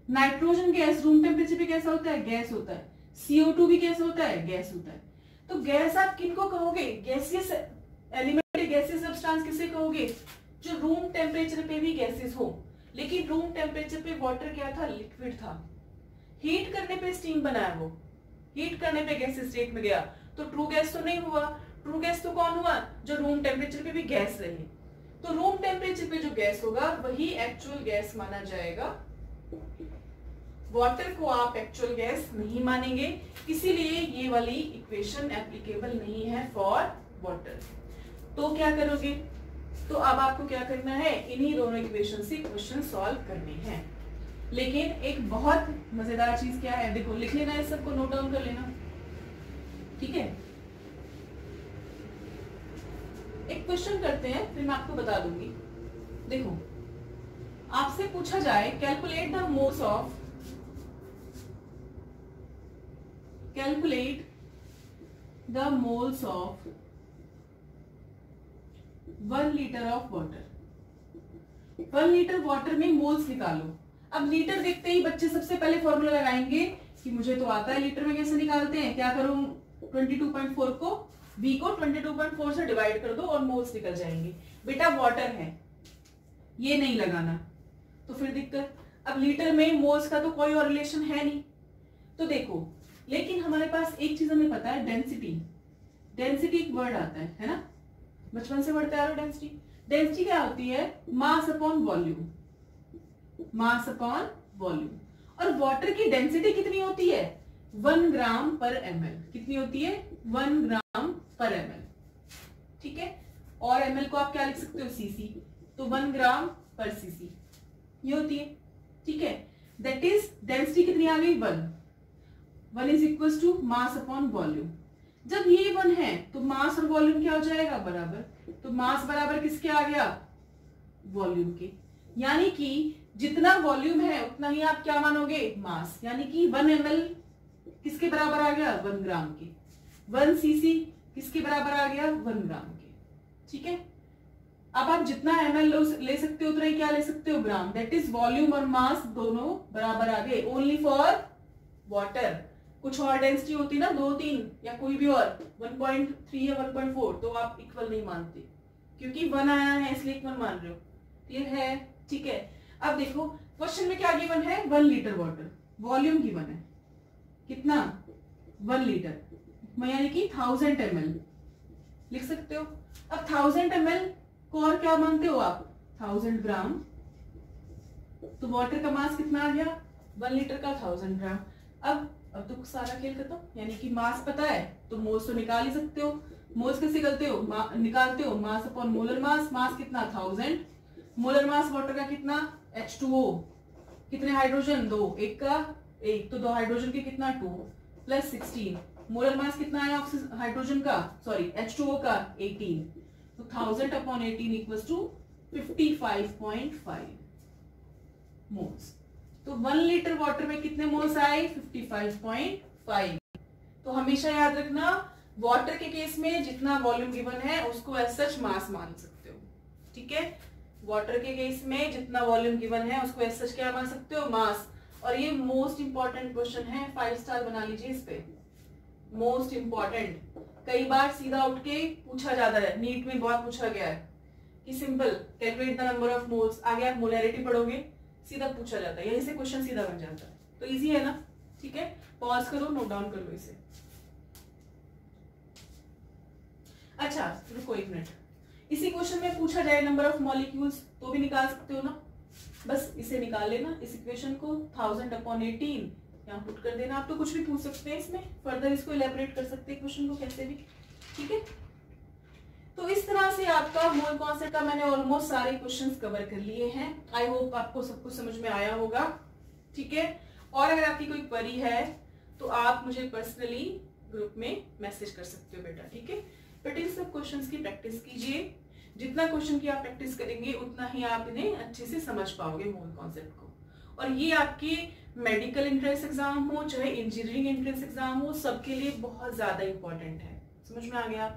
नाइट्रोजन गैस रूम टेम्परेचर पे कैसा होता है, गैस होता है। CO2 भी कैसा होता है, गैस होता है। तो गैस आप किनको कहोगे, गैसियस एलिमेंट, गैसियस सब्सटेंस किसे कहोगे, जो रूम टेम्परेचर पे भी गैसेस हो। लेकिन रूम टेम्परेचर पे वाटर क्या था, लिक्विड था, हीट करने पे स्टीम बना है, वो हीट करने पे गैस स्टेट में गया, तो ट्रू गैस तो नहीं हुआ। ट्रू गैस तो कौन हुआ, जो रूम टेम्परेचर पे भी गैस रही। तो रूम टेम्परेचर पे जो गैस होगा वही एक्चुअल गैस माना जाएगा, वाटर को आप एक्चुअल गैस नहीं मानेंगे, इसीलिए ये वाली इक्वेशन एप्लीकेबल नहीं है फॉर वाटर। तो क्या करोगे, तो अब आपको क्या करना है, इन्हीं दोनों इक्वेशन से क्वेश्चन सॉल्व करने हैं। लेकिन एक बहुत मजेदार चीज क्या है, देखो लिख लेना है, सबको नोट डाउन कर लेना, ठीक है। एक क्वेश्चन करते हैं, फिर मैं आपको बता दूंगी। देखो आपसे पूछा जाए, calculate the moles of, calculate the moles of 1 litre of water. 1 litre water में मोल्स निकालो। अब लीटर देखते ही बच्चे सबसे पहले फॉर्मूला लगाएंगे कि मुझे तो आता है लीटर में कैसे निकालते हैं, क्या करूं, 22.4 को V को 22.4 से डिवाइड कर दो और मोल्स निकल जाएंगे। बेटा वाटर है, ये नहीं लगाना तो फिर दिक्कत। अब लीटर में मोल्स का तो कोई और रिलेशन है नहीं, तो देखो, लेकिन हमारे पास एक चीज हमें पता है, डेंसिटी। डेंसिटी एक वर्ड आता है ना, बचपन से पढ़ते आ रहे हो डेंसिटी। डेंसिटी क्या होती है? मास अपॉन वॉल्यूम, मास अपॉन वॉल्यूम। और वाटर की डेंसिटी कितनी होती है? 1 ग्राम पर ml। कितनी होती है? 1 ग्राम पर ml। ठीक है, और ml को आप क्या लिख सकते हो? cc। तो 1 ग्राम पर cc ये होती है। ठीक है, दैट इज डेंसिटी कितनी आ गई? 1 is equal to mass upon volume. जब ये 1 है तो मास और वॉल्यूम क्या हो जाएगा? बराबर। तो मास बराबर किसके आ गया? वॉल्यूम के। यानी कि जितना वॉल्यूम है उतना ही आप क्या मानोगे? मास। यानी कि 1 ml किसके बराबर आ गया? 1 ग्राम के। 1 cc किसके बराबर आ गया? 1 ग्राम के। ठीक है, अब आप जितना ml ले सकते हो उतना ही क्या ले सकते हो? ग्राम। दैट इज वॉल्यूम और मास दोनों बराबर आ गए। Only for water. कुछ और डेंसिटी होती ना, 2, 3 या कोई भी और 1.3 या 1.4, तो आप इक्वल नहीं मानते, क्योंकि 1 आया है इसलिए इक्वल मान रहे हो। क्लियर है? ठीक है, अब देखो क्वेश्चन में क्या गिवन है? 1 लीटर वाटर। वॉल्यूम गिवन है कितना? 1 लीटर, यानी कि 1000 ml लिख सकते हो। अब 1000 ml को और क्या मानते हो आप? 1000 ग्राम। तो वाटर का मास कितना आ गया? 1 लीटर का 1000 ग्राम। अब तो सारा खेल खत्म, यानी कि मास पता है तो मोल्स तो निकाल ही सकते हो। मोल्स कैसे निकालते हो? मास अपॉन मोलर मास। मास कितना? 1000। मोलर मास वाटर का कितना? H2O। कितने हाइड्रोजन? 2। एक का 1, तो 2 हाइड्रोजन के कितना? 2 प्लस 16। मोलर मास कितना आया हाइड्रोजन का? सॉरी H2O का? 18। तो 1000 अपॉन 18 इक्वल्स टू 55.5 मोल्स। तो 1 लीटर वाटर में कितने मोल्स आए? 55.5। तो हमेशा याद रखना, वाटर के केस में जितना वॉल्यूम गिवन है उसको एज सच मास मान सकते हो। ठीक है, वाटर के केस में जितना वॉल्यूम गिवन है उसको एज सच क्या मान सकते हो? मास। और ये मोस्ट इंपॉर्टेंट क्वेश्चन है, 5 स्टार बना लीजिए इस पे। मोस्ट इंपॉर्टेंट, कई बार सीधा उठ के पूछा जाता है, नीट में बहुत पूछा गया है कि simple calculate the number of moles. आगे आप मोलैरिटी पढ़ोगे, सीधा पूछा जाता है, यहीं से क्वेश्चन सीधा बन जाता है। तो इजी है ना? ठीक है, पॉज करो, नोट डाउन कर लो इसे। अच्छा रुको 1 मिनट, इसी क्वेश्चन में पूछा जाए नंबर ऑफ मॉलिक्यूल्स तो भी निकाल सकते हो ना। बस इसे निकाल लेना, इस इक्वेशन को 1000 अपॉन 18 यहाँ पुट कर देना। आप तो कुछ भी पूछ सकते हैं इसमें, फर्दर इसको इलेबोरेट कर सकते हैं क्वेश्चन को कैसे भी। ठीक है, तो इस तरह से आपका मोल कॉन्सेप्ट का मैंने ऑलमोस्ट सारे क्वेश्चंस कवर कर लिए हैं। आई होप आपको सब कुछ समझ में आया होगा। ठीक है, और अगर आपकी कोई क्वेरी है तो आप मुझे पर्सनली ग्रुप में मैसेज कर सकते हो बेटा। ठीक है, बट इन सब क्वेश्चंस की प्रैक्टिस कीजिए। जितना क्वेश्चन की आप प्रैक्टिस करेंगे उतना ही आप इन्हें अच्छे से समझ पाओगे मोल कॉन्सेप्ट को। और ये आपके मेडिकल एंट्रेंस एग्जाम हो चाहे इंजीनियरिंग एंट्रेंस एग्जाम हो, सबके लिए बहुत ज्यादा इंपॉर्टेंट है। समझ में आ गया?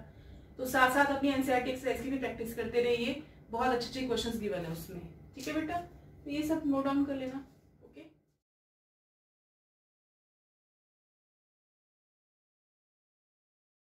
तो साथ साथ अपनी एनसीईआरटी एक्सरसाइज की भी प्रैक्टिस करते रहिए, बहुत अच्छे अच्छे क्वेश्चंस गिवन है उसमें। ठीक है बेटा, तो ये सब नोट डाउन कर लेना।